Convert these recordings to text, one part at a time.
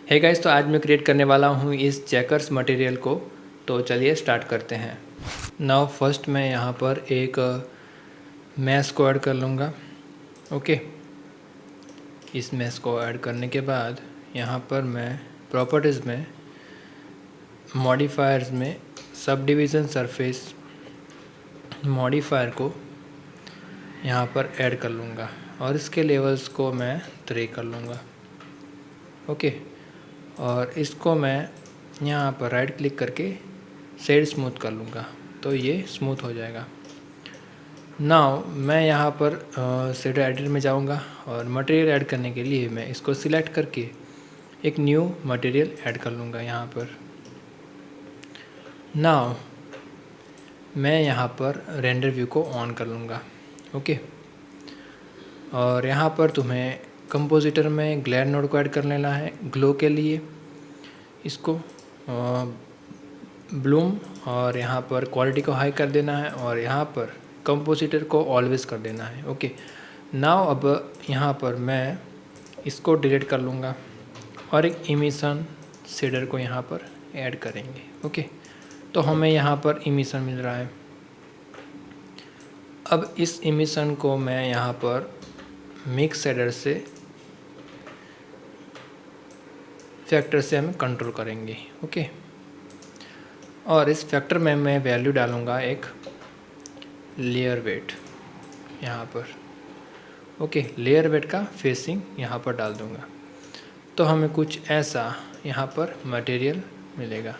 Hey guys, तो आज मैं क्रिएट करने वाला हूँ इस चेकर्स मटेरियल को। तो चलिए स्टार्ट करते हैं। नाउ फर्स्ट मैं यहाँ पर एक मैश को ऐड कर लूँगा। ओके, इस मैश को ऐड करने के बाद यहाँ पर मैं प्रॉपर्टीज़ में मॉडिफायर्स में सब डिवीज़न सरफेस मॉडिफायर को यहाँ पर ऐड कर लूँगा और इसके लेवल्स को मैं 3 कर लूँगा। ओके, और इसको मैं यहाँ पर राइट क्लिक करके शेड स्मूथ कर लूँगा तो ये स्मूथ हो जाएगा। नाउ मैं यहाँ पर शेड एडिटर में जाऊँगा और मटेरियल ऐड करने के लिए मैं इसको सिलेक्ट करके एक न्यू मटेरियल ऐड कर लूँगा यहाँ पर। नाउ मैं यहाँ पर रेंडर व्यू को ऑन कर लूँगा। ओके, और यहाँ पर तुम्हें कंपोजिटर में ग्लेयर नोड को ऐड कर लेना है ग्लो के लिए। इसको ब्लूम और यहाँ पर क्वालिटी को हाई कर देना है और यहाँ पर कंपोजिटर को ऑलवेज कर देना है। ओके, नाउ अब यहाँ पर मैं इसको डिलीट कर लूँगा और एक इमिशन शेडर को यहाँ पर ऐड करेंगे। ओके, तो हमें यहाँ पर इमिशन मिल रहा है। अब इस इमिशन को मैं यहाँ पर मिक्स शेडर से फैक्टर से हम कंट्रोल करेंगे। ओके, और इस फैक्टर में मैं वैल्यू डालूँगा एक लेयर वेट यहाँ पर। ओके, लेयर वेट का फेसिंग यहाँ पर डाल दूँगा तो हमें कुछ ऐसा यहाँ पर मटेरियल मिलेगा।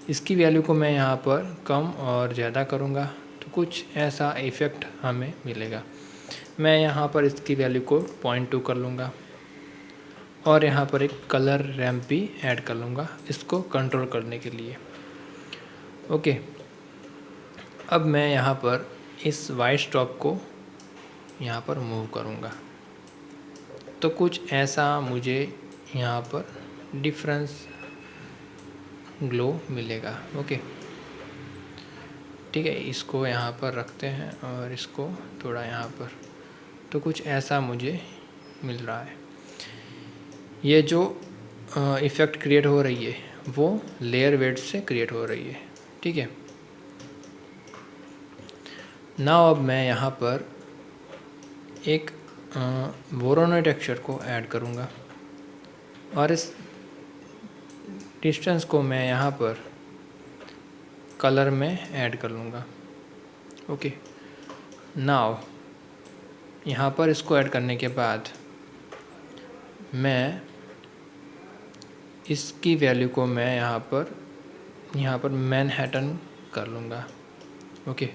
इसकी वैल्यू को मैं यहाँ पर कम और ज़्यादा करूँगा तो कुछ ऐसा इफ़ेक्ट हमें मिलेगा। मैं यहाँ पर इसकी वैल्यू को 0.2 कर लूँगा और यहाँ पर एक कलर रैम्प भी ऐड कर लूँगा इसको कंट्रोल करने के लिए। ओके, अब मैं यहाँ पर इस वाइट स्टॉप को यहाँ पर मूव करूँगा तो कुछ ऐसा मुझे यहाँ पर डिफरेंस ग्लो मिलेगा। ओके, ठीक है, इसको यहाँ पर रखते हैं और इसको थोड़ा यहाँ पर, तो कुछ ऐसा मुझे मिल रहा है। ये जो इफ़ेक्ट क्रिएट हो रही है वो लेयर वेट से क्रिएट हो रही है। ठीक है, नाउ अब मैं यहाँ पर एक वोरोनॉइड टेक्सचर को ऐड करूँगा और इस डिस्टेंस को मैं यहाँ पर कलर में ऐड कर लूँगा। ओके, नाउ यहाँ पर इसको ऐड करने के बाद मैं इसकी वैल्यू को मैं यहाँ पर मैनहट्टन कर लूँगा। ओके,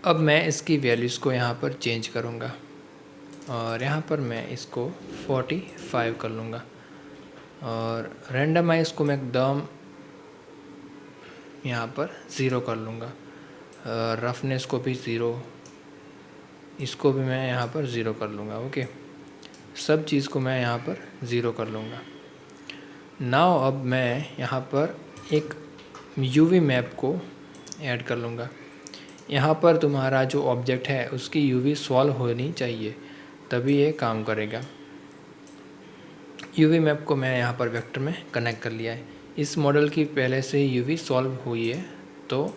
अब मैं इसकी वैल्यूज़ को यहाँ पर चेंज करूँगा और यहाँ पर मैं इसको 45 कर लूँगा और रैंडमाइज को मैं एकदम यहाँ पर 0 कर लूँगा। रफनेस को भी 0, इसको भी मैं यहाँ पर 0 कर लूँगा। ओके, सब चीज़ को मैं यहाँ पर 0 कर लूँगा। नाउ अब मैं यहाँ पर एक यूवी मैप को ऐड कर लूँगा। यहाँ पर तुम्हारा जो ऑब्जेक्ट है उसकी यूवी सॉल्व होनी चाहिए तभी ये काम करेगा। यूवी मैप को मैं यहाँ पर वेक्टर में कनेक्ट कर लिया है। इस मॉडल की पहले से ही यूवी सॉल्व हुई है तो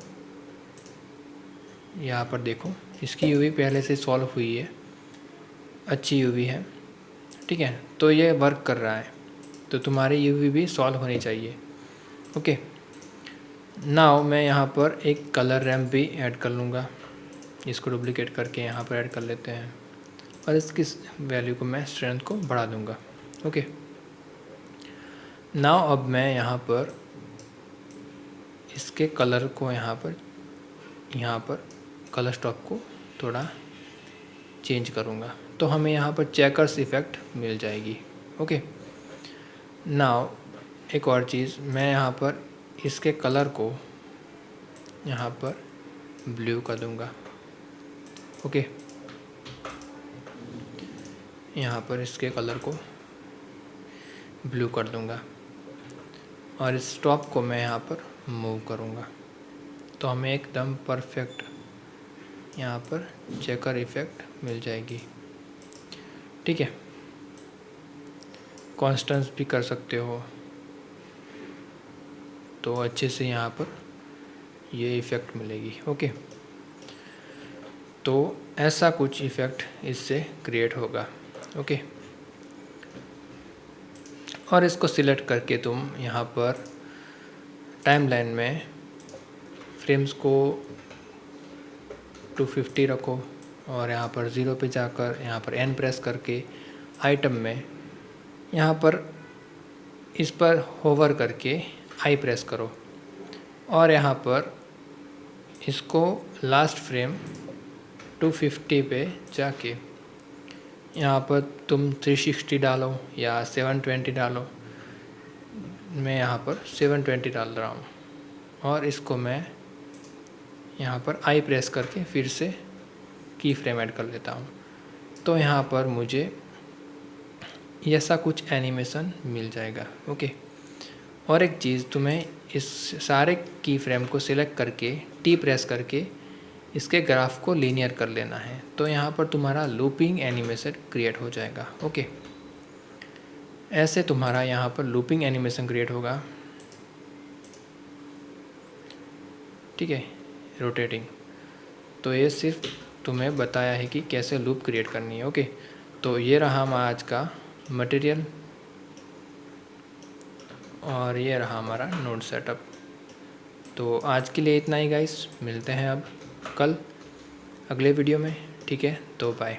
यहाँ पर देखो इसकी यूवी पहले से सॉल्व हुई है, अच्छी यूवी है। ठीक है, तो ये वर्क कर रहा है तो तुम्हारी यूवी भी सॉल्व होनी चाहिए। ओके, नाउ मैं यहाँ पर एक कलर रैम्प भी ऐड कर लूँगा। इसको डुप्लिकेट करके यहाँ पर ऐड कर लेते हैं और इसकी वैल्यू को मैं स्ट्रेंथ को बढ़ा दूँगा। ओके, नाउ अब मैं यहाँ पर इसके कलर को यहाँ पर कलर स्टॉप को थोड़ा चेंज करूँगा तो हमें यहाँ पर चेकर्स इफ़ेक्ट मिल जाएगी। ओके, नाउ एक और चीज़, मैं यहाँ पर इसके कलर को यहाँ पर ब्लू कर दूँगा। ओके, यहाँ पर इसके कलर को ब्लू कर दूँगा और इस टॉप को मैं यहाँ पर मूव करूँगा तो हमें एकदम परफेक्ट यहाँ पर चेकर इफ़ेक्ट मिल जाएगी। ठीक है, कॉन्स्टेंस भी कर सकते हो, तो अच्छे से यहाँ पर ये इफ़ेक्ट मिलेगी। ओके, तो ऐसा कुछ इफ़ेक्ट इससे क्रिएट होगा। ओके, और इसको सिलेक्ट करके तुम यहाँ पर टाइमलाइन में फ्रेम्स को 250 रखो और यहाँ पर 0 पे जाकर यहाँ पर N प्रेस करके आइटम में यहाँ पर इस पर होवर करके I प्रेस करो और यहाँ पर इसको लास्ट फ्रेम 250 पे जाके यहाँ पर तुम 360 डालो या 720 डालो। मैं यहाँ पर 720 डाल रहा हूँ और इसको मैं यहाँ पर I प्रेस करके फिर से की फ्रेम ऐड कर लेता हूँ। तो यहाँ पर मुझे ऐसा कुछ एनिमेशन मिल जाएगा। ओके, और एक चीज़, तुम्हें इस सारे की फ्रेम को सिलेक्ट करके T प्रेस करके इसके ग्राफ को लीनियर कर लेना है, तो यहाँ पर तुम्हारा लूपिंग एनिमेशन क्रिएट हो जाएगा। ओके, ऐसे तुम्हारा यहाँ पर लूपिंग एनिमेशन क्रिएट होगा। ठीक है, रोटेटिंग। तो ये सिर्फ तुम्हें बताया है कि कैसे लूप क्रिएट करनी है। ओके, तो ये रहा हमारा आज का मटेरियल और ये रहा हमारा नोड सेटअप। तो आज के लिए इतना ही गाइस, मिलते हैं अब कल अगले वीडियो में। ठीक है, तो बाय।